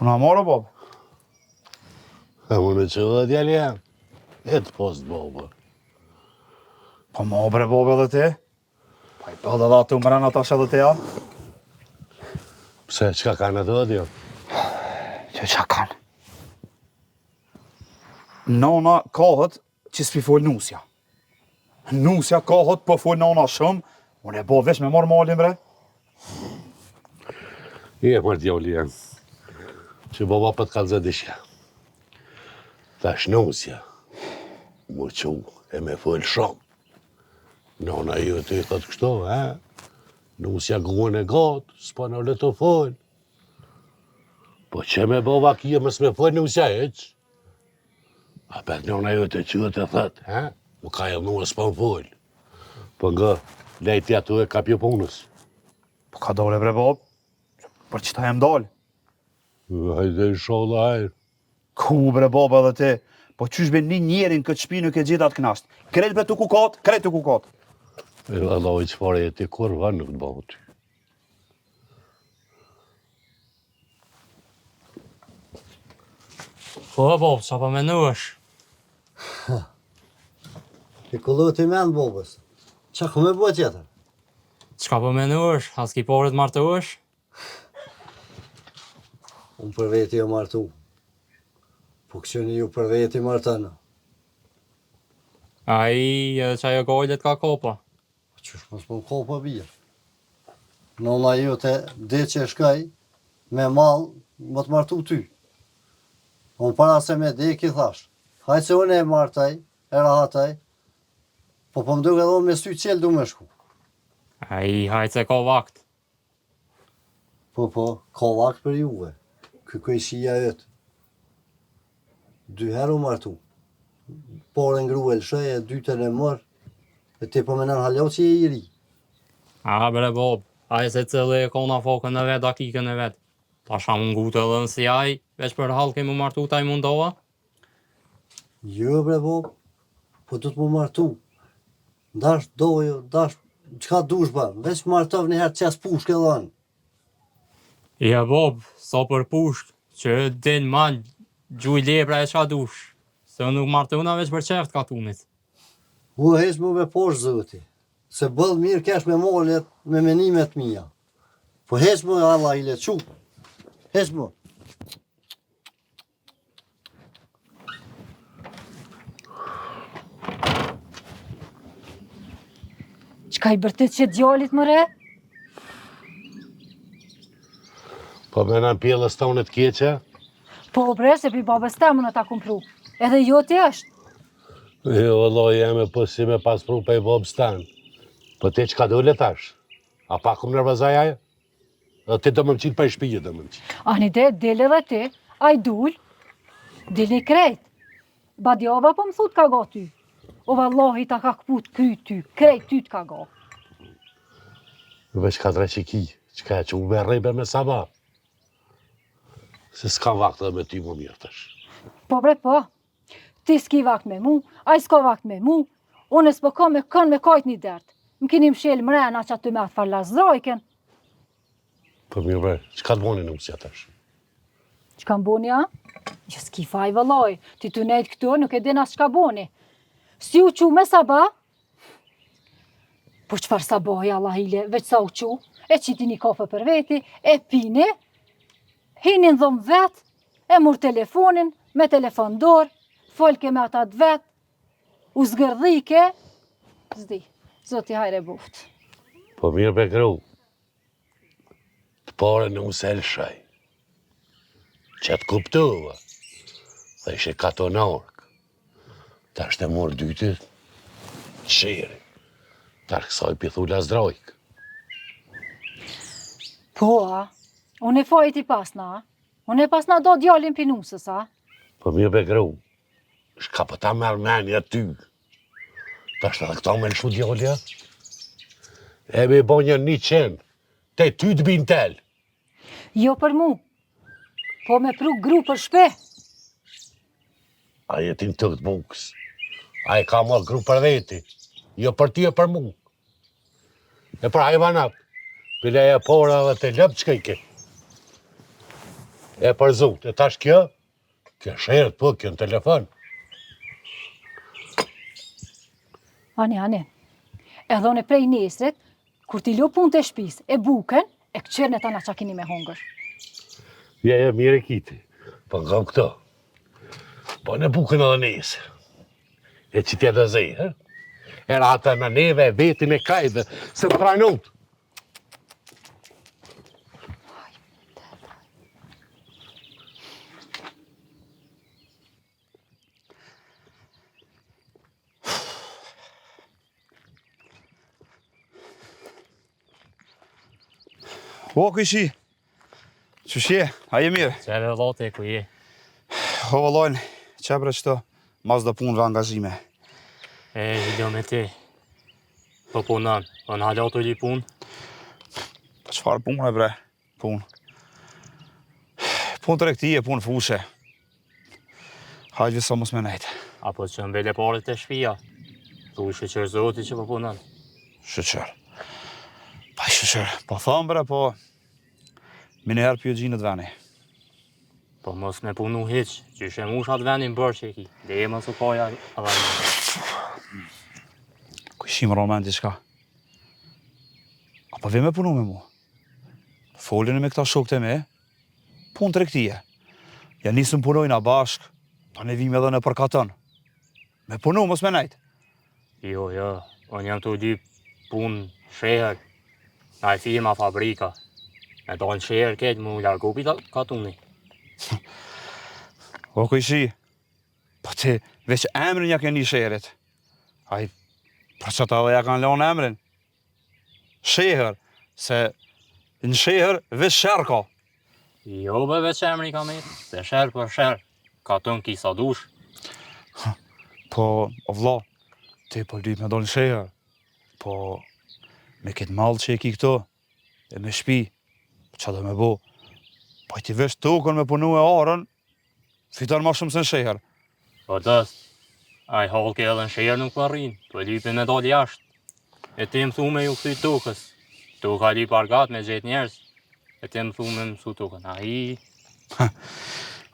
Puna marë, bab? E më në që dhe djali jam. E të post, baba. Po ma bre, bab, edhe ti? Pa i për dhe dha të umrena tash edhe ti, ja? Pse, qka kanë atë dhe djo? Që qa kanë? Nona kahët që s'pi fol nusja. Nusja kahët po fol nona shumë, unë e bo vesh me marë malin, bre. I e mërë djali jam. Që baba për të kalëzë dishja. Thash nusja. Më që e me fol shumë. Nona ju të i thot kështu, Nusja guën e gatë, s'pa në le të fol. Po që me baba kje mës me fol nusja eq? A pek nona ju të qyët e thët, Më ka e mua s'pa më fol. Po nga lejti atu e kapjo punës. Po ka dole, bre, bab? Për qëta jem dal? Hajde i sholla hajrë. Ku, bre, bab, edhe ti? Po qysh be një njerin këtë shpi nuk e gjithat knasht? Kret bre të kukat, kret të kukat. Allah i qëfare e ti kur vanë nuk të bëhë ty. Po, Bob, qa pa menuash? Ti kullu t'i men, Bobës. Qa ku me bua tjetër? Qka pa menuash? As ki porët martuash? Unë për veti jo martu. Po këshoni ju për veti martënë. A i edhe qa jo gojlet ka kopa. Qysh mos më kopa birë. Nona ju të dhe që shkaj, me malë, më të martu ty. Unë para se me dhe ki thash. Hajtë se unë e martaj, e rahataj, po më duke edhe me sy qelë du me shku. A i hajtë se ka vakt. Po, ka vakt për juve. Këj shia jëtë. 2 herë u martu. Por e ngru e lëshaj, e 2 e mërë, e ti po menen haljo që je i ri. A, bre, Bob, a i se cëllë e kona fokën e vetë, dakikën e vetë. Ta sham unë gutë edhe në si aj, veç për halë kemi martu taj mundoha? Jo, bre, Bob, po du të mu martu. Dash dojo, dash, qka dush ban, veç martov një herë qes pushke dhanë. Ja, Bob, sa për pushk, që din man, gjuj lepra e qa dush. Se nuk martuna veç për qeft katunit. U hes mu me poshë zëti, se bëllë mirë kesh me mollet, me menimet mija. Po hes mu Allah i le qu, hes mu. Qka i bërtit që djallit, mëre? Po me në pjellës tonë të kjeqe? Po, bre, se pi babës temë në ta kumpru. Edhe jo ti është. Jo, Allah, jeme po si me paspru pe i babës tanë. Po ti qka dole tash? A pa kum nërvazaj ajo? Dhe ti do më mqinë pa i shpijë do më mqinë. Ani de, del edhe ti, a i dull, dili krejt. Badjava po më thut ka ga ty. O vallahi ta ka këput kryt ty, krejt ty t'ka ga. Veç ka dreqiki, qka e që u berrejbe me sabah. Se s'ka vakt dhe me ty më mirë tash. Po bre, po. Ti s'ki vakt me mu, a i s'ka vakt me mu. Unë s'po ka me kën me kajt një dert. Më kini mshel mrena që aty me atë farlazdrojken. Po mirë bre, qka të boni në mësja tash? Qka mboni, a? Jo s'ki faj vëlloj, ti të nejt këtu nuk e din as qka boni. Si u qu me sabah? Po qfar sabahi Allah ile, veç sa u qu, e qiti një kafe për veti, e pini, hinin dhom vet, e mur telefonin, me telefon dorë, folke me atat vet, u zgërdhike, zdi, zoti hajre buft. Po mirë be gru, të pare në usel shaj, që të kuptuva, dhe ishe katonark, ta është e morë dytit, qiri, ta është kësaj pithula zdrajk. Po, a? Unë e fajt i pasna, a? Unë e pasna do djallin pinusës, a? Po mirë be gru, shka po ta merë menja ty, ta është edhe këta me lëshu djallja, e me bo një 100, te ty të bin tel. Jo për mu, po me pru gru për shpe. A jetin të këtë bukës, a e ka marrë gru për veti, jo për ti e për mu. E për hajvanat, pile e pora dhe të lëpë që ke. E për zot, e tash kjo sherët po, kjo në telefon. Ani, edhe unë prej nesrit, kur t'i lo punë të shpis, e buken, e këqyrën e ta na qa kini me hongër. Ja, mire kiti. Po nga këto. Po në bukën edhe nesër. E që tje dhe zej, he? Era ata në neve, vetin e kajve, se të trajnot. O, këshi, që shje, a je mirë? Se edhe dhate ku je. O, vëllojnë, që bre qëto, mas dhe punë dhe angazhime. E, do me ti. Po punon, po në halat u li punë. Pa qëfar punë e bre, punë. Punë të rektije, punë fushe. Hajtë visa mos me nejtë. Apo që mbele paret të shpia. Tu shëqër zoti që po punon. Shëqër. Pa shëqër, po thamë bre, po... Mine herë pjo gjinët veni. Po mos me punu hiq, që shë mush atë venin bërë që e ki. Dhe e mos u kaja edhe Këshim roman t'i shka. Apo ve me punu me mu. Folin me këta shokët e me, punë të rektije. Ja nisëm punojna bashk, ta ne vime edhe në përkatën. Me punu, mos me nejtë. Jo, unë jam të dy punë shehër. Na e firma fabrika. Me do në shehër këtë mu largopi katuni. O këshi, po ti veç emrin ja keni shehërit. Aj, për që ta dhe ja kanë lonë emrin. Shehër, se në shehër veç shërë ka. Jo be veç emri ka mirë, se shërë për shërë. Katun ki sa dush. Po, o vla, ti po lyp me do në shehër. Po, me këtë malë që e ki këto, e me shpi, qa do me bo? Po ti vesh tukën me punu e arën, fiton ma shumë se në shehër. Po dëst, a i halke edhe në shehër nuk përrin, të lypin me dal jashtë. E ti më thu me ju këty tukës. Tuka lyp argat me gjetë njerës. E ti më thu me mësu tukën. A i...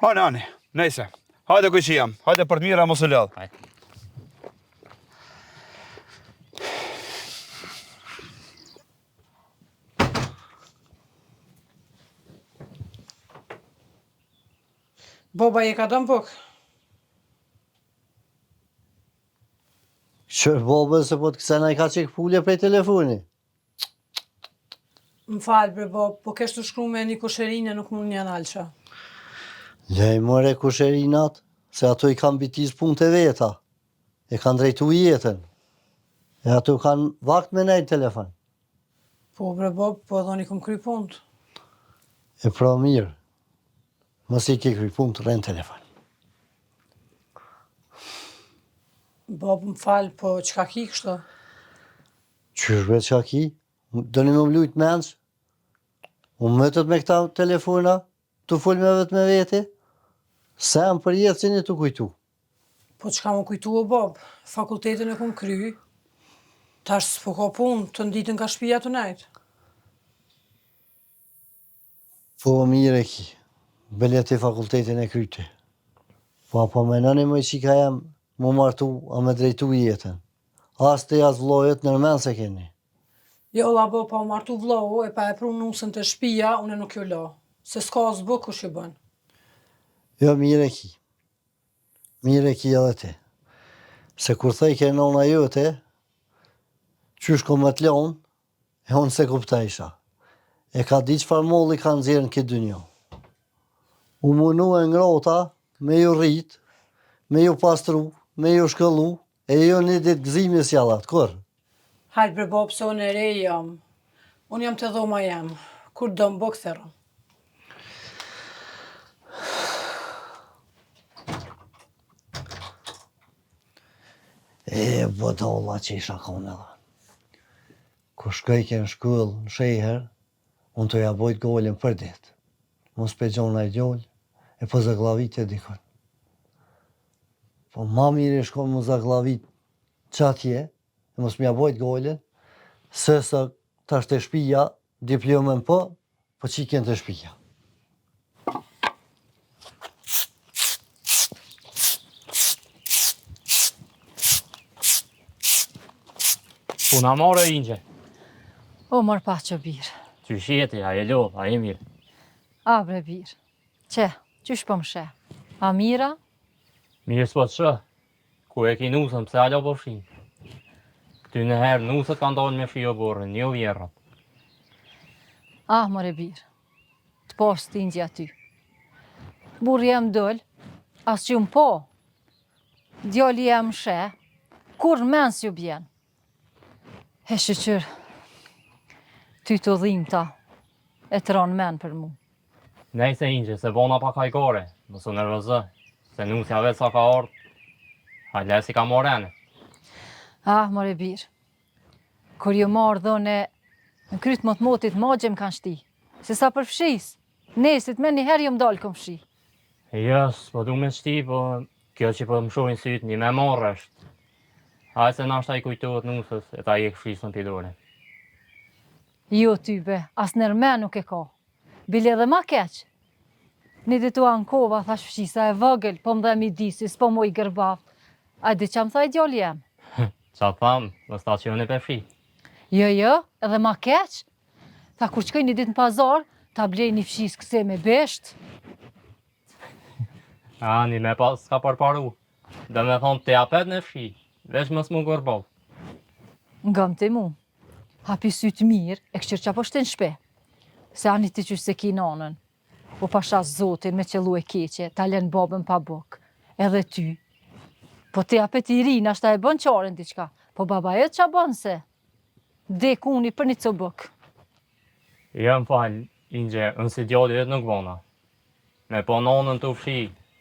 Ani, nejse. Hajde kuj që jam, hajde për të mira mos u lodh. Hajde. Boba je ka dëmë buk? Qërë babën se po të kësena i ka qekë pulje prej telefoni. Më falë bre Bob, po kesh të shkru me një kusherinë nuk mund një nalqa. Lej mëre kusherinat, se ato i kanë bitis punë të veta. E kanë drejtu jetën. E ato kanë vakt me nejtë telefon. Po bre Bob, po edhe një këm kry punët. E pra mirë. Mos i ke kry punë të rrenë telefon. Bob më falë, po qka ki kështo? Qyshbe qa ki? Do një më mlujt menç? Unë mëtët me këta telefona, të full me vetë me veti? Se më për jetë që një të kujtu. Po qka më kujtu o Bob? Fakultetin e këm kry, tash s'po ka punë, të nditën ka shpia të nejtë. Po mire ki, belet e fakultetin e kryti. Po apo menoni më i qika jam më martu a me drejtu jetën. As të jas vlojët nërmen se keni. Jo la Bob, pa u martu vlohu e pa e pru nusën të shpia, une nuk jo la. Se s'ka zbë kush ju bën. Jo, mire ki. Mire ki edhe ti. Se kur thej ke nona jote, qysh ko më t'lonë, e unë se kuptajsha. E ka di qfar molli ka nëzirë në këtë dynjo. U munu e ngrota, me ju rrit, me ju pastru, me ju shkëllu, e jo një ditë gzimi s'jallat, kur? Hajt bre Bob, se unë e re jam. Unë jam të dhoma jam. Kur do më bëk thërën. E, bodolla që isha kone dhe. Kur shkojke në shkull, në shejher, unë të ja bojt gollin për ditë. Mos pe gjona i gjoll, e po zaglavit e dikon. Po ma mirë shkon më zaglavit qatje, e mos m'ja bojt gollin, se sa tash të shpija, diplomen po qiken të shpija. Puna more inje. O, mor pa që birë. Që shjeti, a e lodh, a e mirë. A, bre birë. Qysh po më she? A mira? Mirë s'po të shë. Ku e ki nusën, pse alo po fshin. Këty në herë nusët kanë dalë me frio borën, një vjerët. Ah, more birë. Të poshë stingji aty. Burri jem dëll, as që më po. Djali jem she, kur në men s'ju bjen. He shqyr, ty të dhim ta, e të ronë men për mu. Nej se inje, se bona pa kajkore, mësë nervëzë, se nusja vetë sa ka ardhë, hajle si ka morene. Ah, more birë. Kur ju marrë dhone, në krytë më të motit magje më kanë shti. Se sa për fshis, nesit me një herë ju më dalë këm fshi. Jës, po du me shti, po kjo që po më shojnë sytë një me marrë është. Hajë se nashta i kujtohet nusës, e ta i e këshisën pidore. Jo ty be, as nërme nuk e ka. Bile dhe ma keq. Një ditu ankova, thash fshisa e vëgël, po më dhe mi disi, s'po mu i gërbaft. A di që më tha i djoli jem? Qa thamë, në stacion e për fshi. Jo, edhe ma keq. Tha kur qëkoj një ditë në pazar, ta blej një fshis këse me besht. A, një me pas s'ka përparu. Dhe me thonë të japet në fshi, veç mës mu gërbov. Ngëm të mu. Hapi sytë mirë, e këshqyrë qa po shten shpe. Se ani ti që se ki nanën. U pashas zotin me qëllu e keqe, ta len babën pa buk. Edhe ty. Po të japet i rinë, ashta e bën qaren diqka. Po baba e qa bën se? Dek uni për një co buk. Jëm falë, inje, nësi djali vetë nuk bona. Me po nanën të fshi,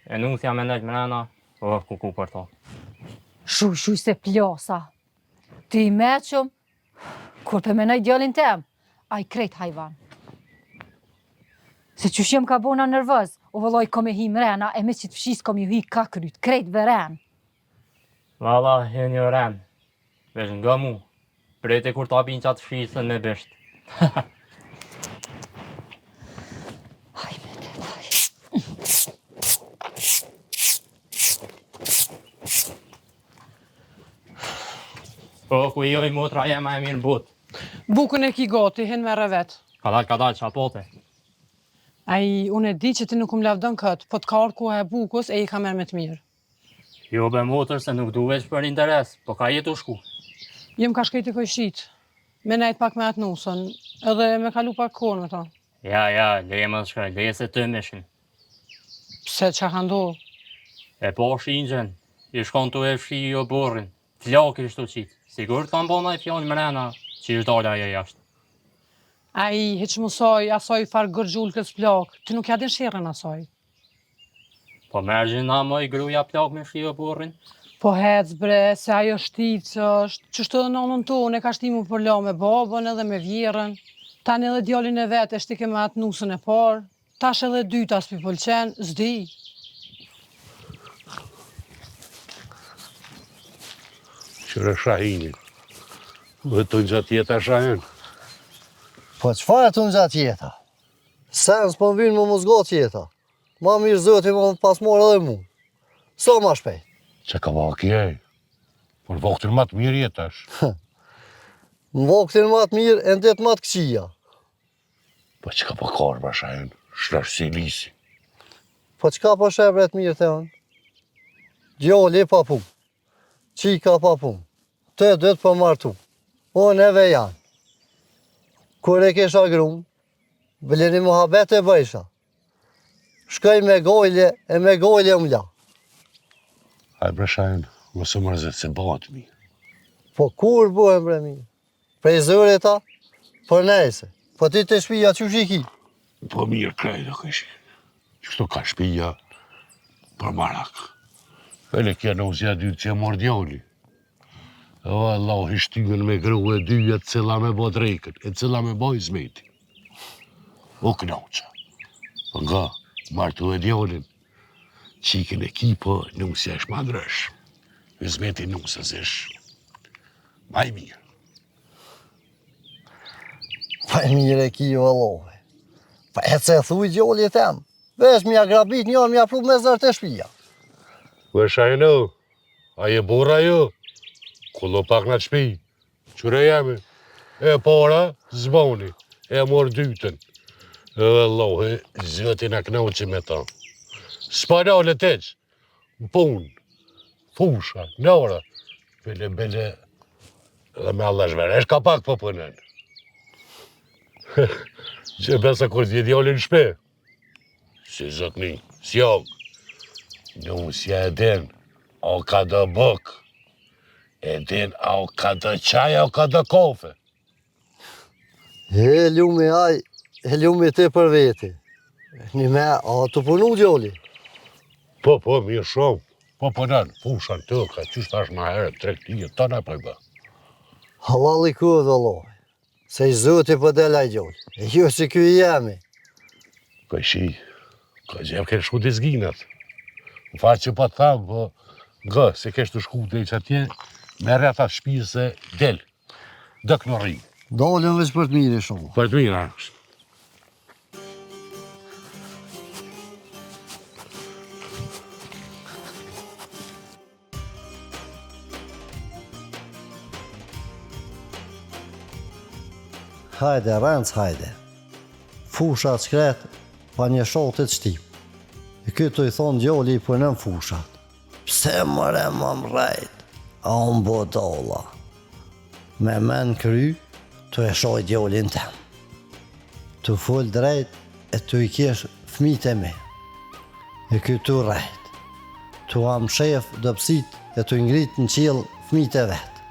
e nusja me nejtë mrena, po kuku për to. Shuj se plasa. Ti i meqëm, kur për menaj djallin tem, a i krejt hajvan. Se që shem ka bona nervëz, o vëlloj kom e hi mrena, e me që të fshis kom ju hi ka kryt, krejt veren. Valla, e një ren, veç nga mu, prete kur ta bin qatë fshisën me besht. Po, ku jo i motra jema e mirë but. Bukën e ki gati, hin me revet. Kadal, qapote. Unë e di që ti nuk më lavdon këtë, po të karë koha e bukës e i ka merë me të mirë. Jo be motër se nuk du veç për interes, po ka jetu shku. Jem ka shkejti kojshit, me nejt pak me atë nusën, edhe me kalu pak kohën me ta. Ja, leje më shkaj, leje se të meshin. Pse qa ka ndohë? E po shinxhen, i shkon të e fshi jo borrin, flak ishtu qitë. Sigur të kanë bona i fjallë mrena, që ishtë dalë ajo jashtë. Hiq mësoj, asoj farë gërgjullkës plak, ti nuk ja din shirën asoj. Po mergjin na më i gruja plak me fshi jo borrin? Po hec bre, se ajo shtivë që është, që shtë dhe nonën tonë e ka shtimu për la me babën edhe me vjerën. Tani edhe djallin e vetë e shtike me atë nusën e parë, tash edhe dyta s'pi pëlqen, s'di. Qëre shahini, dhe të në gjatë jeta shahen. Po qëfar të në gjatë jeta? Sen s'po më vinë më muzgot jeta. Ma mirë zëti më pas morë edhe mu. Sa ma shpejt? Që ka vakjej, por vaktin ma të mirë jetash. Në vaktin ma të mirë e ndet ma të këqia. Po që ka po karë ba shahen, shlash si lisi. Po qka po shebre të mirë të janë? Gjalli pa pun, qika pa pun, të dhëtë për martu, o neve janë. Kur e kesha grumë, bëlleni muhabet e bëjsha. Shkoj me gojlje e me gojlje më la. Haj bre shahen, mësë mërzet se bëhat mirë. Po kur bëhem bre mirë? Prej zëre ta, për nejse. Po ti të shpija që shiki? Po mirë krejtë këshi. Qështu ka shpija për marak. Vele kja në uzja dytë që e mor djali. O Allah, i shtyngën me gru e dyja të cila me bo drejkën, e cila me bo i zmeti. O knauqa. Po nga, martu e djalin, qikin e ki, po nusja ish ma ndrësh. I zmeti nusës ish ma i mirë. Pa e mirë e ki vëllove. Pa e ce thuj gjalli tem. Vesh mja grabit njërë mja pru me zërë të shpija. Vë shajno, a je bora jo? Kullo pak në shpi, Qyre jemi. E para, zboni. E mor dytën. Edhe Allahi, zëtin e knoqi me ta. Spanale teq. Në punë. Fusha, nëra. Bele, edhe me Allah shveresh ka pak po punën. Që besa kur t'je djallin në shpe. Si zotni, s'jog. Nusja e din, o ka do buk. E din, o ka do qaj, o ka do kofe. E lumi aj, e lumi ti për veti. Një me, a të punu djoli? Po, mirë shumë. Po punën, fushan të, ka qështë tash ma herë, 3 tije, të në pëjba. Halal i ku dhe Allah. Se i zoti për delaj djoli. E jo si kjo i jemi. Ka shi, ka gjep kërë shku të zginat. Në faqë që pa të thamë, po nga, se kesh të shku dhe i që atje, me rreta shpijë se del. Dëk në rri. Dalën veç për të mire shumë. Për të mira. Hajde, rëndës hajde. Fushat shkret, pa një shotit shtip. E këtu i thonë djoli i punën fushat. Pse mëre më mrejt, a unë bo dolla. Me men kry, të e shoj djolin tem. Të full drejt, e të i kesh fmit e me. E këtu rejt. Të am shef dëpsit, e të ngrit në qilë fmit e vet.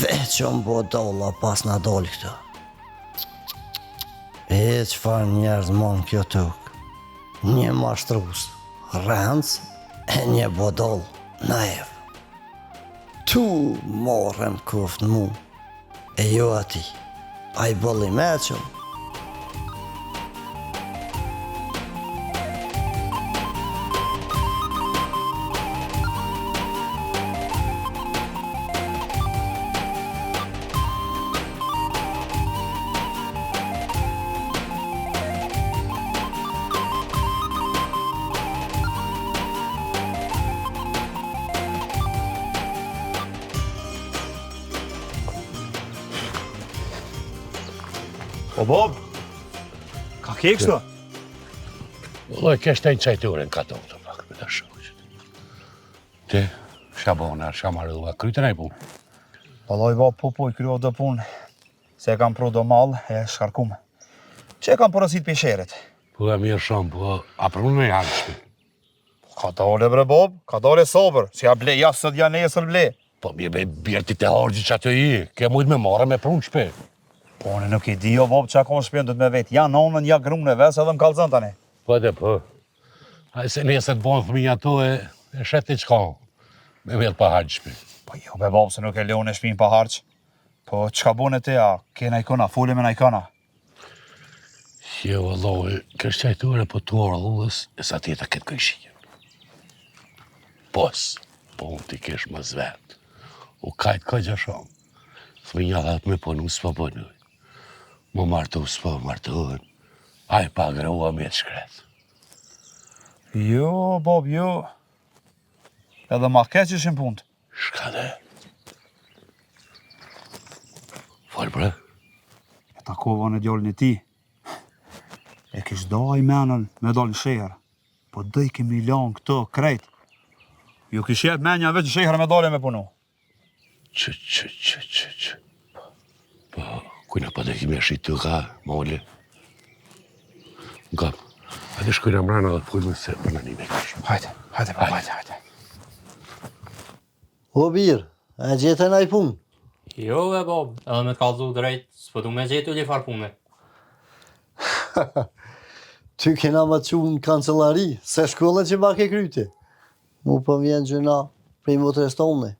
Veç unë bo dolla pas na doli këtu. E qëfar njerëz mon kjo tuk, një mashtrus, rëndës e një bodol naiv. Tu morën kuft mu, e jo ati, a i bëlli meqëm. O Bob, ka ke kështu? Vëllaj, kesh të një qajture në kato të pak, me të shokët. Ti, shabona, shamarëdua, krytën e punë. Vallaj Bob, po, i kryo do punë. Se kam pro do malë, e shkarkum. Që kam porosit për sheret? Po e mirë shumë, po a prunë me janë shpi. Ka dole bre Bob, ka dole sobër, si a ble, jasë sot janë nesër ble. Po mirë birë ti të hargji që atë i, ke mujtë me marë me prunë shpi. Po në nuk i di o Bob që a konë shpjen du të me vetë, ja nonën, ja grunë e vesë edhe më kalëzën tani. Po edhe po. A se nesër të bonë fëmija to e shetë i qka, me vetë pa hargjë shpi. Po jo be Bob, se nuk e leon e shpin pa harqë. Po qka bune ti, a ke najkona, fule me najkona. Jo, Allah, kështë qajture po të orë lullës, e sa tjeta këtë këjshijë. Pos, po unë ti kesh më zvetë. U kajtë këgja shumë. Fëmija dhe të me ponu s'pa ponu. Më martu s'pa martuën. A i pa grua me të shkretë. Jo, Bob, jo. Edhe ma keq ishin punët. Shka dhe? Falë bre? E takova në djallin e ti. E kish da i menën me dal në shehër. Po dëj kemi lanë këto krejt. Ju kish jep menja veç në shehër me dalë me punu. Që. Po, kujna pa dhe kemi e shqitë të ka, moli. Nga, edhe shkujna mrana dhe pujme se për në një me kështë. Hajde. O birë, e gjetën a i punë? Jo e Bob, edhe me të kalzu drejt, s'po du me gjetu li far pune. Ty kena më të qunë në kancellari, se shkollën që ma ke kryti. Mu për vjen gjëna prej motres tonë,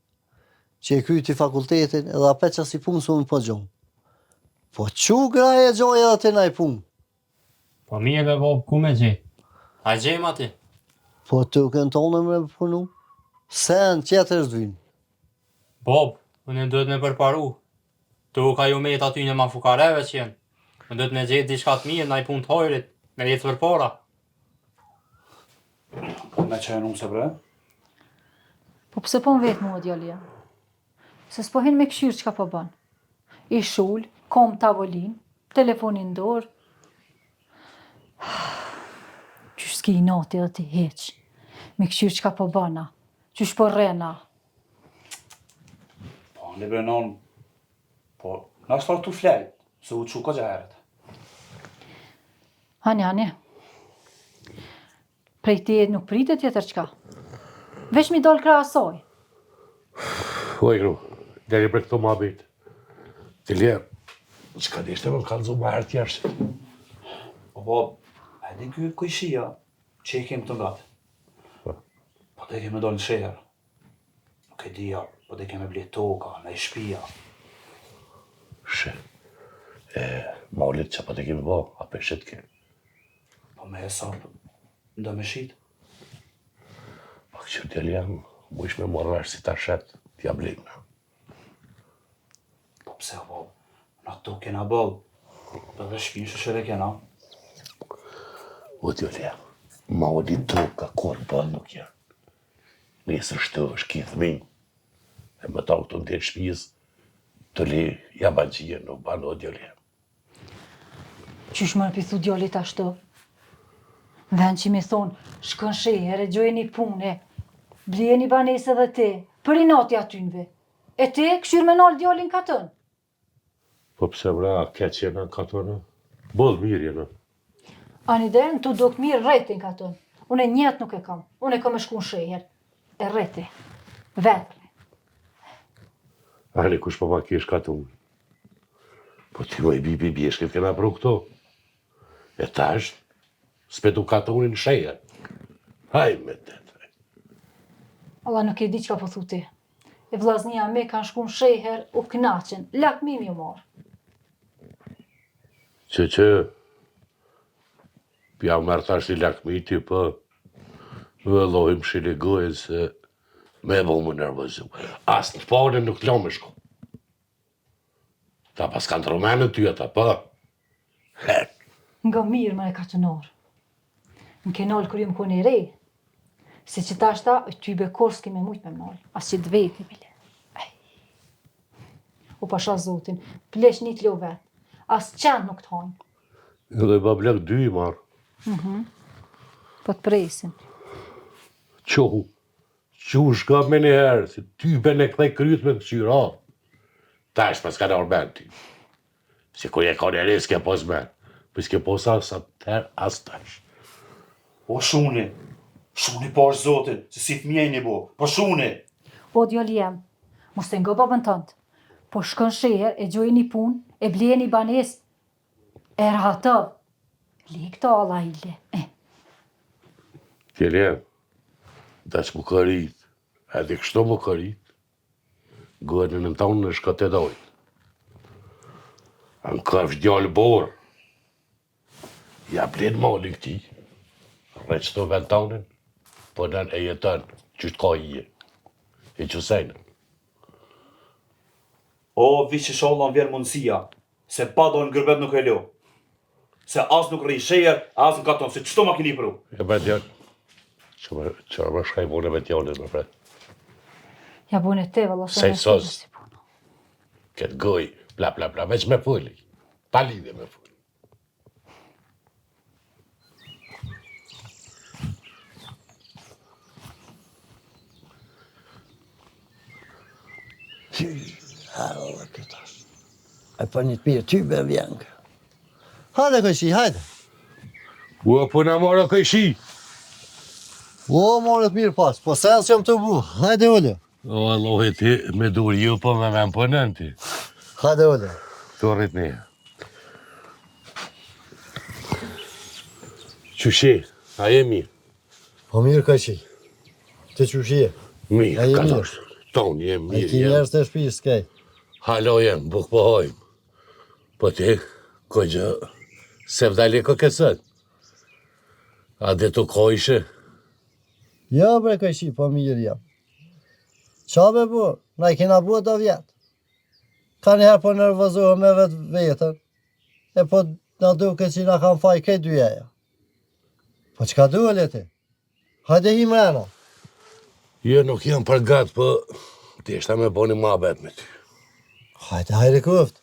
që e kryti fakultetin edhe apet që si punë së unë po gjonë. Po që graj e gjoj edhe të naj punë? Po mirë e Bob, ku me gjetë? A gjem ati? Po të kënë tonë me punu, sen tjetër s'dvynë. Bob, unë duhet me përparu. Tu ka ju met aty në ma fukareve që jenë. Unë duhet me gjetë diçka të mirë, na i punë të hojrit, me jetë përpara. Me që e numë se bre? Po pse po në vetë mua djali jam? Se s'po hin me këshyrë që ka po banë. i shull, kom tavolin, telefonin dorë. Qysh s'ki i nati dhe ti heq, me këshyrë qka po bëna, qysh po rrena. Po, në benon, po, në është farë tu flejt, se u që ka gjaheret. Hani, prej ti nuk pritet tjetër qka. Veç mi dol kra asoj. Oj, gru, deri për këto ma bitë. Të lje, qka dishte më kanë zumë herë tjerë. Po, edhe kjo kujshia, që i kemë të ngatë. Po dhe kemë dole në shërë. Nuk e dija, po dhe kemë ble toka, në i shpia. Shë, maulit që po dhe kemë bo, a peshet ke. Po me e sapë, nda me shit. Po këqër t'jel jam, mu ish me morrash si ta shet, t'ja blimë. Po pse, po, në ato kena bëllë, po dhe shpinë shëshëre kena. O t'jel jam, maulit toka, kur bëllë nuk janë. Nesër shtë është ki thminë, e më ta këtu në të shpijës, të li jabanqie nuk bano t'jel jam. Qysh më rëpithu djallit ashtu? Vend që mi thonë, shkën sheher e gjojeni pune, blijeni banese dhe te, për i nati atynve. E te, këshyr me nalë djallin katën. Po pse vra, keq jena në katënë? Bodh mirë jena. Ani dhe në të do të mirë rretin katën. Une njetë nuk e kam, une kam e shku në sheher. E rreti, vetre. Ani kush po ma kesh katënë. Po ti më i bibi bjeshket kena pru këto. E tash, s'petu katënin shejer. Haj me të. Allah nuk e di qka po thu ti. E vllaznia me kanë shku në sheher, u knaqen, lakmimi u marë. Që, pja mërë tash i lakmiti, po, vëllohim shiligojnë se me bo më nervëzu. As në pare nuk t'lo me shku. Ta pas kanë të romenët ty ata, po. Nga mirë më e katënor. Në kenal kër ju më koni re, se që ta shta, ty be kors s'ke me mujt me mnal, as që dveti bile. U pasha zotin, plesh një t'lo vet, as qenë nuk t'hojnë. Edhe i bablek dy i marë. Po t'presin. Qohu shka me një herë, se ty ben e këthej kryt me këqyra. Tash pas ka në orben ty. Se kur e ka një re s'ke pos men, për s'ke posa sa tër as tash. O shuni pash zotin, se si fmjejni bo, po shuni. O djali jem, mos të ngo babën tëndë, po shkën sheher, e gjojë një pun, e bleje një banes, e rahatëv. Le këto Allah ille. Tjelem, dash më kërit, edhe kështu më kërit, gërën në tonë në shka të dojtë. Anë kërf djallë borë, ja blenë malin këti, rreq të vend tonën, po nën e jetën, qysh t'ka i je, e qësejnë. O, viqë shallan vjerë mundësia, se pa do në gërbet nuk e lo. Se as nuk rri shejer, as në katon, se qëto ma kini pru. E me djallë, që më shkaj vone me djallën më fred. Ja bune te, valla, Sej sos, këtë goj, bla, veç me fulli, pa lidhe me fulli. Herre këtash. E për një të pirë ty be vjengë. Hajde këshi, hajde. Ua, po në marë këshi. O, morët mirë pas, po sen që më të bu. Hajde ullë. O, Allahi ti, me dur ju, po me vem për nën ti. Hajde ullë. Të rrit një. Qëshi, a je mirë? Po mirë këshi. Të qushi e. Mirë, A je ka mirë? tërë. Tonë jem E mirë, ki jem. njerës të shpijë s'kej. Halo jem, buk po hojmë. Po ti, ko gjë, se vdali ko kësët. A dhe të ko ishe? Ja bre këshi, po mirë jam. Qa be bu, na i kena bu të vjetë. Ka njëherë po nervozohë me vetë vetën. E po na duke që na kam faj kej dyjeja. Po qka duhe ti? Hajde hi mrena. Jo, nuk jam për gatë, po ti ishta me boni ma bet me ty. Hajde, hajde kuft.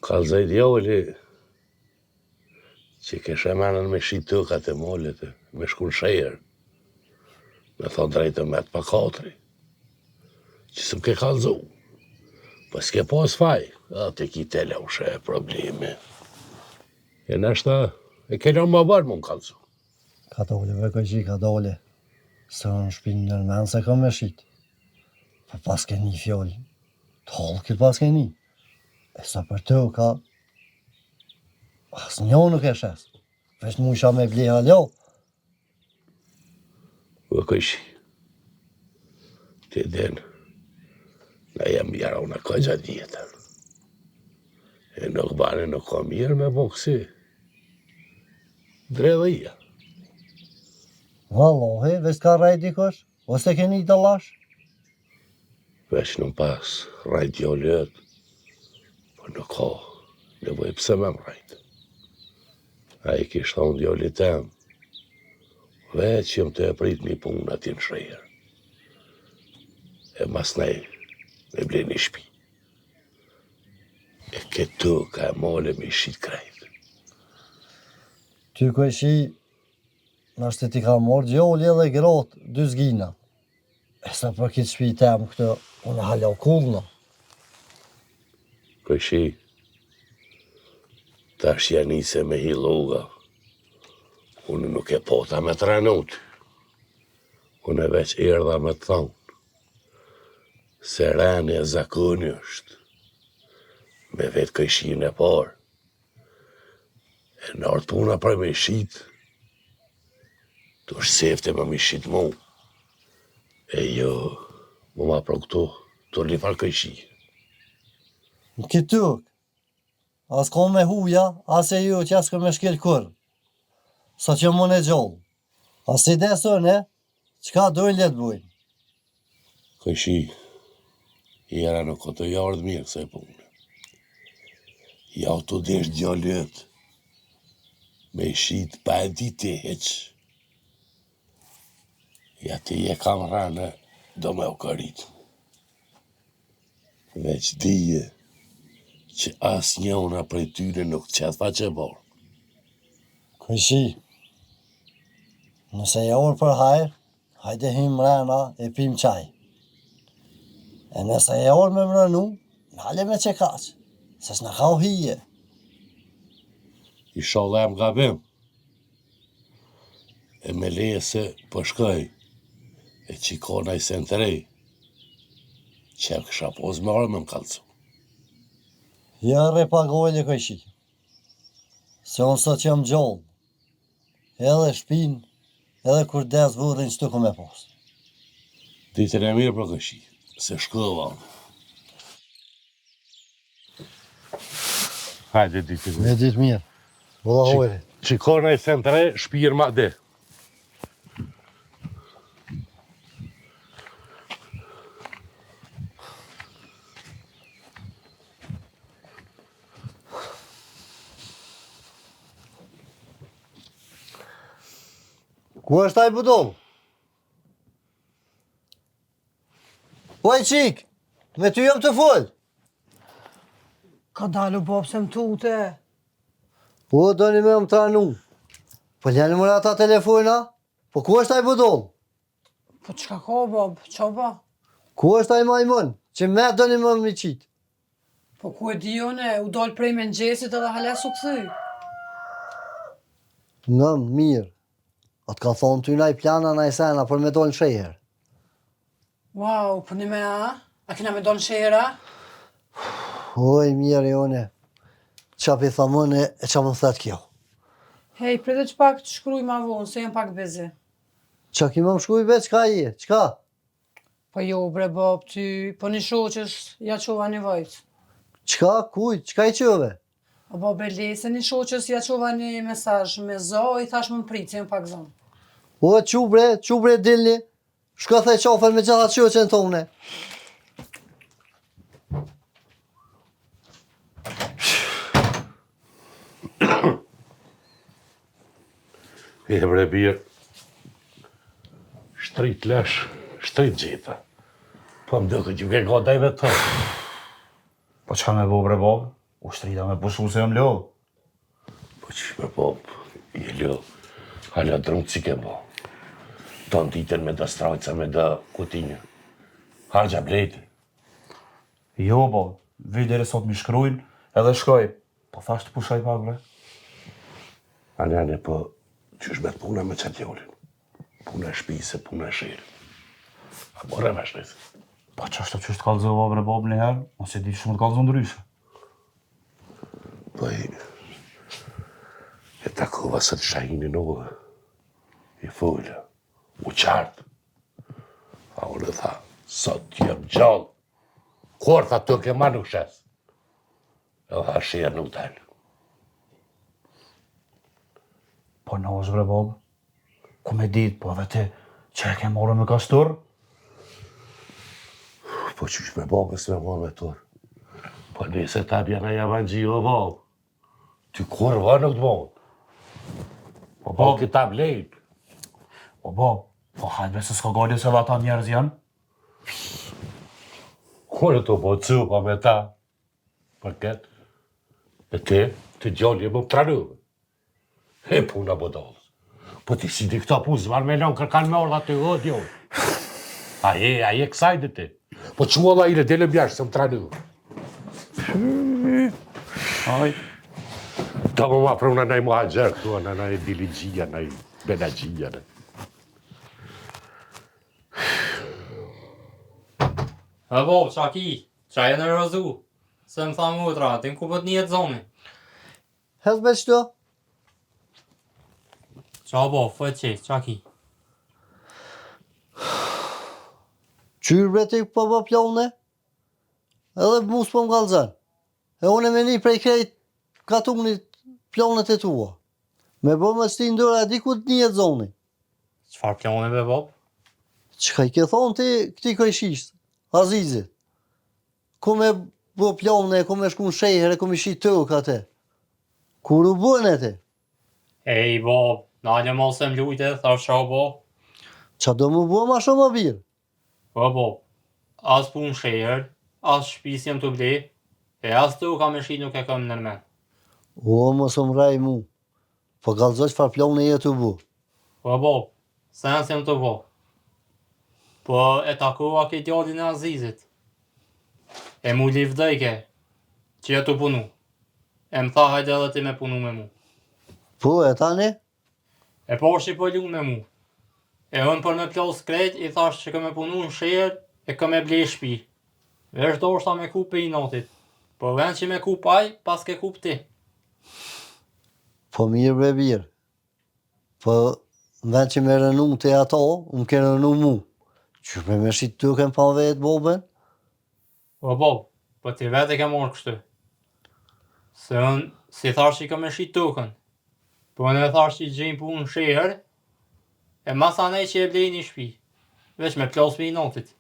Kalzaj djali që keshe menën me shi tëkat e molet, me shkun shejer. Me thonë drejtë me të pakatri. Që së m'ke kalzu. Po s'ke pas faj, atë ki tele u shë probleme. E nështë e kena më barë më kalzu. Ka dole, këshi, ka dole. Se në shpinë nërmen se ka me shit. Po pas ke një fjollë. Të holë këtë pas ke një. E sa për të ka... As një nuk e shes. Vesh mu isha me ble haljo. Po këshi. Ti den. Na jam mjera una ka gjatë jetën. E nuk bane nuk ka mirë me po kësi. Dredhia. Vallohi, vesh ka rajt dikosh? Ose ke një dalash? Vesh nuk pas rajt jo lët. Po nuk ka. Nevoj pse me mrajt. A i kishtë thonë djoli tem. Veç jëm të e prit një punë ati në shrejer. E mas nej, me ble një shpi. E këtu ka e mole me shqit krejt. Ty këshi, nështë ti ka morë gjolli edhe grotë, 2 zgjina. E sa për këtë shpi tem këtë, unë halja u kullëna. Këshi, tash janise me hiloga. Unë nuk e pota me të ranut. Unë e veç erdha me të thonë. Se rani e zakoni është. Me vetë këshin e parë. E nartë puna për me shit. Të është sefte me me shit mu. E jo, mu ma për këtu, të li farë këshi. Në këtë as ka me huja, as e jo që as ka me shkel kur. Sa që më në gjollë. As i desone, qka dojnë letë bujnë. Këshi, jera në këtë jardë mirë kësaj punë. Ja të desh djallët, me shit pa e diti heq. Ja ti je kam rane, do me u kërit. Veç dije, që as njona prej tyre nuk qëtë fa që borë. Këshi, nëse e orë për hajrë, hajde him rana e pim qaj. E nëse e orë me mrënu, nale me që kaqë, se s'na ka u hije. Inshallah jam gabim. E me leje se përshkoj, e qikona i sen të rej, që e kësha poz me orë me më kalcu. Ja repagojle këshi, se unë sot që jam gjollë, edhe shpinë, edhe kur des vëdhin që të ku me posë. Ditën e mirë për këshi, se shkëva. Hajde ditën. Me ditë mirë, vëlla hojri. Qikona i sen të rej, shpirë ma dhe. Ku është ai budoll? Oj qik, me ty jam të full. Ka dalu bab se më tute. Po, do një me më tranu. Po, ljeni mëra ta telefona? Po, ku është ai budoll? Po qka ka bab, qa ba? Ku është ai majmun, që me do një më më qitë? Po ku e di une, u dal prej me ngjesit edhe hales u këthy. Nëm, mirë. Atë ka thonë ty naj plana naj sena për me do në shejer. Wow, po një me a? A kina me do në shera? Oj, mirë jone. Qa pi thamëne e qa më thët kjo. Hej, prede që pak të shkruj ma vonë, se jem pak bezi. Qa ki më më shkuj be, qka je, qka? Po jo, bre bab, ty, po një shoqës, ja qova një vajt. Qka, kuj, qka i qëve? O bab e lese një shoqës, ja qova një mesazh me zo, i thash më prit, se jem pak zonë. O, qubre dilni. Shko the qafër me gjitha qëqen tone. E bre birë, shtrit lesh, shtrit gjitha. Po më duke që ke godajve të. Po qa me bo bre babë? Ushtrita me pushu se jam lodh. Po që me po, je lë, hala drëmë që ke bo. Tonë ditën me da strajca, me da kutinjë. Haqja blejti. Jo, bo, vej deri sot mi shkrujnë, edhe shkoj. Po thash të pushaj pak, bre. Ane, po, qysh me të puna me qatë djallin? Puna e shpise, puna e shirë. A more me shnesë. Po që është të qysh të kalzova, bre, bob një herë, ose di shumë të kalzo ndryshe. Po e takova së të shahinin ove. I fulla, u qartë. A unë tha, sot jem gjallë. Kur tha të ke ma nuk shes. E tha shirë nuk talë. Po në është, bre, bob. Ku me dit, po edhe ti, që e ke morë me kastur? Po qysh me babës me morë me tur. Po nëse ta bjena javan gjio, babë. Ty kur va nuk të babë. Po babë këta blejt. Po, bob, po hajtë se s'ka godi se dhe ata njerëz janë. Kur e të po cupa me ta. Për këtë. E të gjallë më tranuve. E puna bodolës. Po ti si di këta punë zvar me lonë kërkan me orda të god, jo. A je kësajde ti. Po që mua dha ire dele bjashtë se më tranuve. Aj. Ta më ma pruna naj muhajgjer këtua, naj diligjia, naj benagjia. E bob, qa ki? Qa e në rëzu? Se më tha mutra, ti në kupët një të zoni. Hez me qëto? Qa bob, fët që, qa ki? Qyrë bre ti po bë plone? Edhe mu s'po më kalzan. E unë me një prej krejt katunit plonet e tua. Me bë me sti ndëra e di ku të një të zoni. Qfar plone be bob? Qëka i ke thonë ti këti kojshisht, Azizit? Ku me bë plone, ku me shku në shejhere, ku me shi tëk atë. Kur u bën e ti? Ej bob, nalë mos e mlujte, thash qa bob. Qa do mu bë ma shumë më birë? Po bob, as pun shejër, as shpis jem të ble, e as të ka me shi nuk e kam nërmen. O, mos më raj mu. Po kalzoj që far plone e të bu. Po bob, sens jem të bo. Po e takova ke djallin e Azizit. E mu li vdejke, që e të punu. E më tha hajde edhe ti me punu me mu. Po, e tani? E po shi po lu me mu. E unë për me plos krejt, i thash që ka me punu në shirë, e ka me ble shpi. Vesh do është ta me kup e i notit. Po vend që me kup aj, pas ke kup ti. Po mirë bre birë. Po në vend që me rënu të ato, më ke rënu mu. Qysh me shit të kem pa vetë boben? Po bob, po ti vetë e ke morë kështu. Se unë si thash që ka me shit tukën. Po në thash që i gjejnë punë në shirë, e mas anej që e blej një shpi. Vesh me plos me i notit.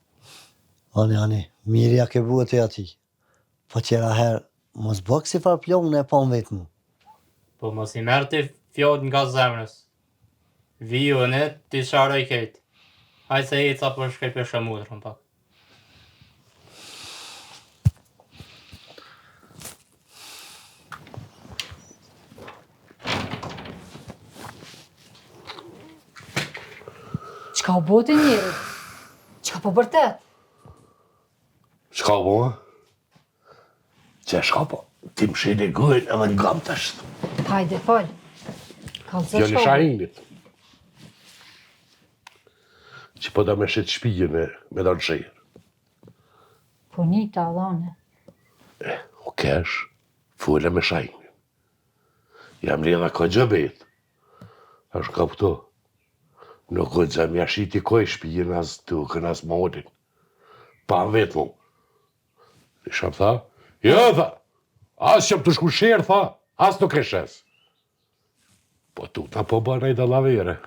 Ani, mirja ke buët e ati. Po qera herë, mos bëk si far plone e pa në vetë mu. Po mos i merë ti fjallë nga zemrës. Viju në ti sharoj ketë. Hajtë se jeca për shkej për shëmudrën pak. Qka u bote njeri? Qka po bërtet? Shka po? Që shka po? Ti më shini gojnë edhe në gam të ashtë. Hajde, fal. Kalzo Gjoni shka u bote. shahinit. Që po da me shetë shpijën e me da në shirë. Po një ta dhane. O kesh, fulle me shahinit. Jam rrëdha ka gjëbet. Ashtë ka pëto. Nuk këtë zem jashiti koj shpijën as tukën as modin. Pa në vetë mu. Isha më tha? Jo, tha. As që më të shku shirë, tha. As nuk e shes. Po tu ta po bërë i dalavere.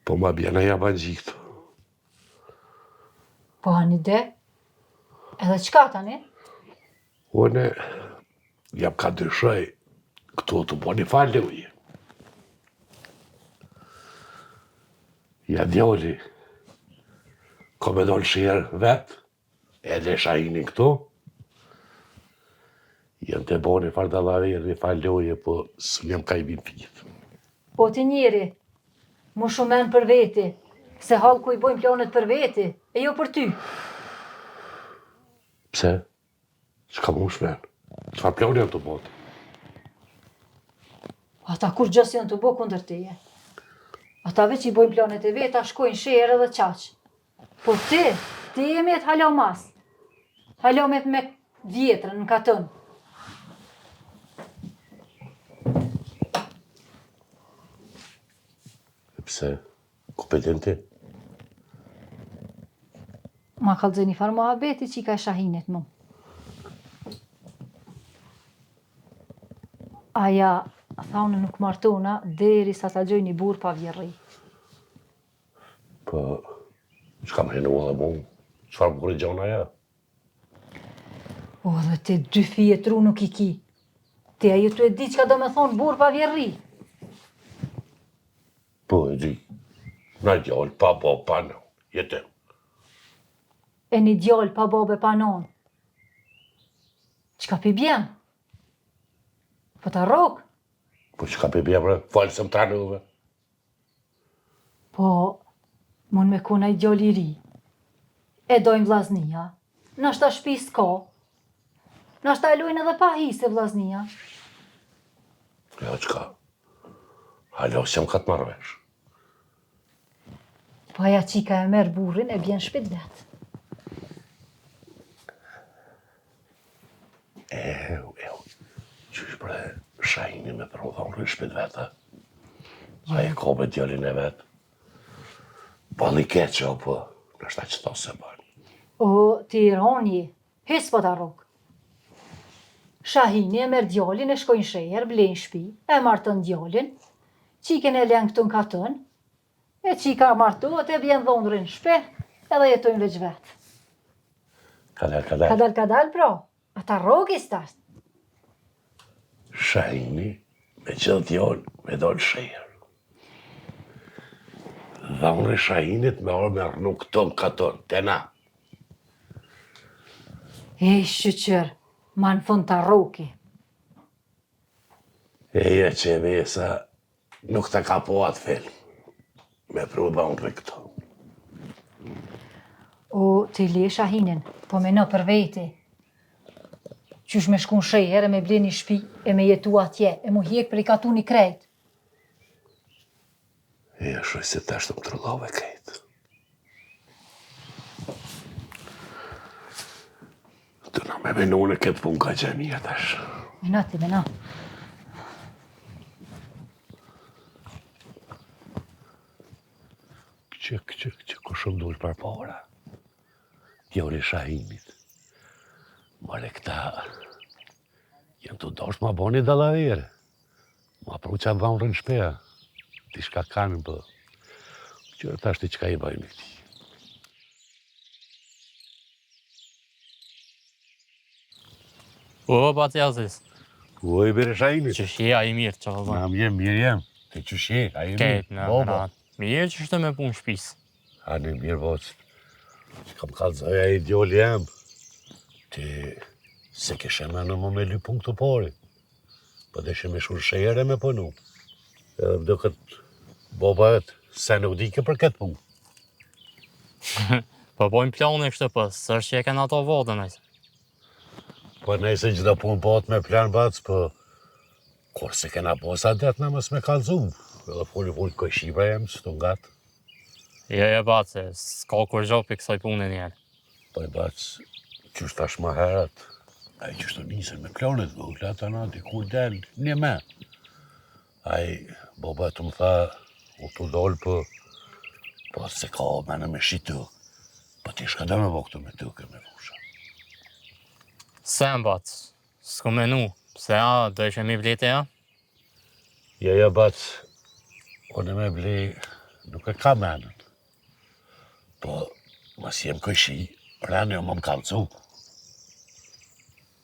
Po ma bjena jaba gjiktë. Po hani de? Edhe qka tani? Une, jam ka dyshoj, këtu të bo një falë uje. Ja djoli, ko me dollë shirë vetë, edhe shahinin këtu, Jam të boni fardallaverë, faloje, po së jam ka i vipit. Po ti njeri, mu shumen për veti, se halë ku i bojmë planet për veti, e jo për ty. Pse? Çka mu shmen? Çfarë plani janë të botë? Ata kur gjësë janë të bo kundër teje. Ata veç i bojmë planet e veta, shkojnë sherë dhe qaqë. Po ti jemi e të halo mas. Halo me vjetrën në katën. Pse? Ku pëllin ti? Ma kalëzë një farë muhabeti që i ka shahinit mu. Aja, thaunë nuk martona, deri sa ta gjoj një burë pa vjerri. Po, çka më henu edhe mu? Çfarë më korrigjon aja? O, dhe ti dy fije tru nuk i ki. Ti ajo tu e di çka do me thonë burë pa vjerri. Po, e di. Na gjallë, pa bo, pa në. Jetem. E një djallë pa babe pa nonë. Qka pi bjen? Po ta rogë? Po çka pe bjevre? Falë se më tranove. Po, mun me kuna i djallë i ri. E dojmë vllaznia. Nashta shpi s'ka. Nashta e lujnë edhe pa hi se vllaznia. Jo, çka? Halo, se më ka të marrëvesh. Po aja qika e merë burrin e bjen shpit vetë. Qysh bre, shajni me prodhon në shpit vete. A e ka me djallin e vetë. Bali keqe, po, nështë që ta se bani. O, ti ironi, hes po ta rogë. Shahini e merë djallin e shkojnë shejer, blejnë shpi, e martën djallin, qiken e len këtu në katën, e qika martohet e bjen dhondrin shpe, edhe jetojnë veç vetë. Kadal. Kadal, bro, ata rogë i start. Shajni me qëllë djallë me dollë shejer. Dhaune shajinit me orë me rënu këto në katën, të na. E, shqyqër, ma në fund të roki. Eja që e vesa nuk të ka po atë film. Me pru dhaune për këto. O, ti le shahinin, po me në për veti. Qysh me shku në shejer e me ble një shpi e me jetu atje, e mu hjek për i katu një krejt. Eja shuj se të ashtë më trullove krejt. Të na me venu në këtë pun ka gjemija tash. Mena ti, mena. Që ku shumë dull për para. Djori shahinit. Mare këta janë të doshtë ma boni dallavere. Ma pru që atë dhamë rënë shpeja. Ti shka kanë, po. Qërë tash ti qka i bëjmë këti. O, bati Aziz, Ku i bere shahinit? që shia i mirë që vëllë. Mirë jem. Te që shje, a i mirë. Ketë në ratë. Mirë që shtë me punë shpisë. A në mirë vocë. Që kam kalëzoja i djoli jem. Ti se kishe me në më me lypun këtë pori. Po deshe me shurë shejere me punu. Edhe më do këtë boba etë, se nuk dike për këtë punë. Po bojmë plane kështë pës, sërë që e kena ato vodën e. Po nëjse gjitha punë bëhet me plan bacë, po kur se kena posa detë në mësë me kalëzu. Edhe foli këj shqipra jem, së të ngatë. Jo, bacë, s'ka kur gjopi kësaj punë njerë. Po i bacë, qështë tash ma herët, a i qështë të nisën me planet vëllë, ata na dikur del një me. A i boba të më tha, u të dollë po se ka mene me shitu. Po ti shka dhe me bo këtu me tuke me fusha. Se më bacë, s'ku menu, pse a, do ishe mi blete ja? Ja, bacë, unë me ble nuk e ka menën. Po, mas jem këshi, rene jo më kalëcu.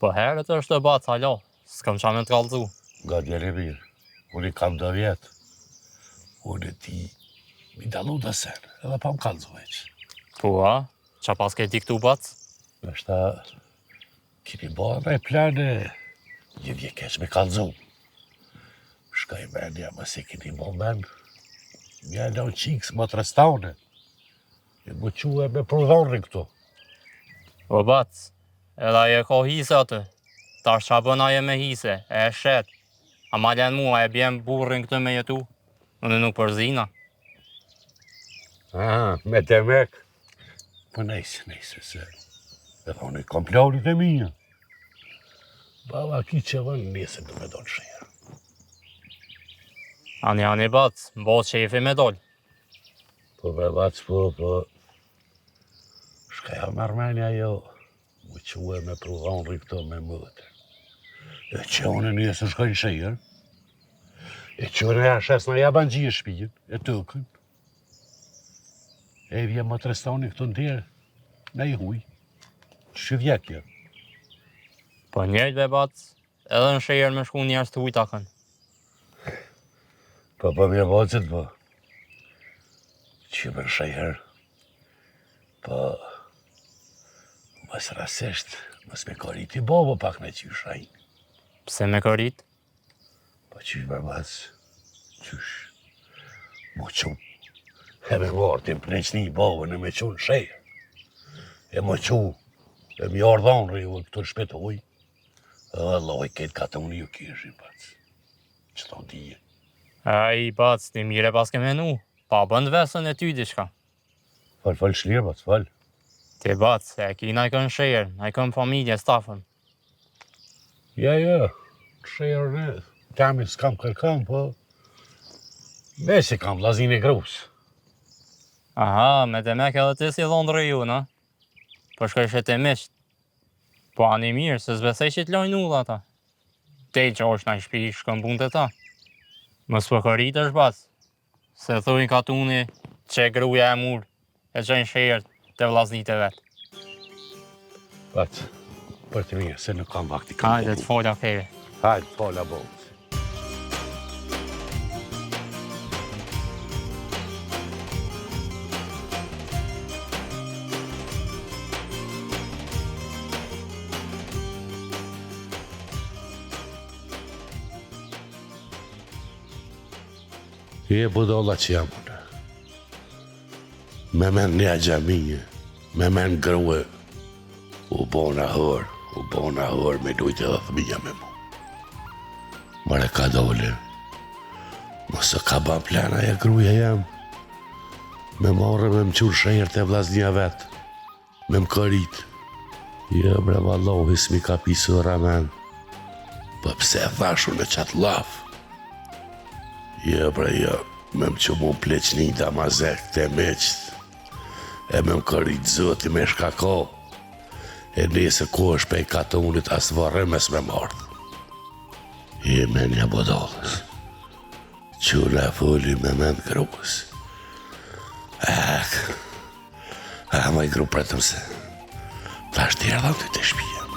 Po herët është të bacë, halo, s'kam qa me të kalëzu. Nga djeri mirë, unë i kam 2 vjetë. Unë e ti mi dalu dhe sen, edhe pa më kalëzu veç. Po a, qa pas ke ti këtu bacë? Nështë kini bo dhe plane Një vje keq me kalzu. Shkaj menja më si kini moment. Një lon qiks më të restane. E më quhe me prodhonri këtu. O bac, edhe aje ka hise atë. Tash qa bën aje me hise, e shet. A ma len mua e bjem burrin këtë me jetu. Unë nuk përzina. Me temek. Po nejse, se. E thoni, kom plarit e mija. Baba ki që vën nesër të me dollë shërë. Ani bac, bo qefi me doll. Po be bac, po. Shka ja mërmenja jo. Më quhe me prodhonri këto me mëtë. E që unë nesër shkojnë shërë. E që unë e shes në jaban gjie shpijin, e tëkën. E vje më të restoni këtu në tjerë, në i huj. Që vjekje. Po njëjt be bac, edhe në shërë me shku njerës të ujtakën. Po mirë bacet, po. Që për shërë. Po, mës rasisht, mës me korit i bobo pak me qysh ajnë. Pse me korit? Po qysh me bac, qysh. Mo qunë. E me vartin pleqni i bobo në me qunë shërë. E më qunë. E mi ardhon rrivë këtu në shpetoj. Edhe loj këtë katë unë ju kishin, bac. Që të ndije. I bac, ti mire pas ke menu. Pa bënd vesën e ty diçka. Fal shlirë, bac, fal. Ti bac, e ki na i kën shërë, na i kën familje, stafën. Ja, shërë në, kemi s'kam kërkam, po... Besi kam lazin e grus. Aha, me të mek edhe ti si dhondre ju, na? Po shkoj shet e misht. Po ani mirë, se zbesej që t'lojnë ulla ta. Te që është na i shpi, shkën punë të ta. Mës për kërit është bac. Se thujnë katuni që gruja e murë, e qenë shërë të vlaznit e vetë. Bac, për të mirë, se nuk kam vakti kam. Hajde të folja kere. Hajde, fola bolë. E budolla që jam unë. Me men një gjamije, me men grue, u bona hër me dujtë edhe thëmija me mu. Mare ka dole, mësë ka ban plana e gruja jam, me marrë me më qurë shërë të vlaznia vetë, me më kërit. Je bre vallohi s'mi ka pisë ramen, po pse thashu në qatë lafë. Je bre, me më që mu pleqni da mazek të meqët, e me më kërit zëti me shkako, e nese ku është pej katë unit asë varre mes me mardhë. Je me një bodolës, që në fulli me men gruës. Ma i gru pretëm se, ta është tjera dhe të shpije.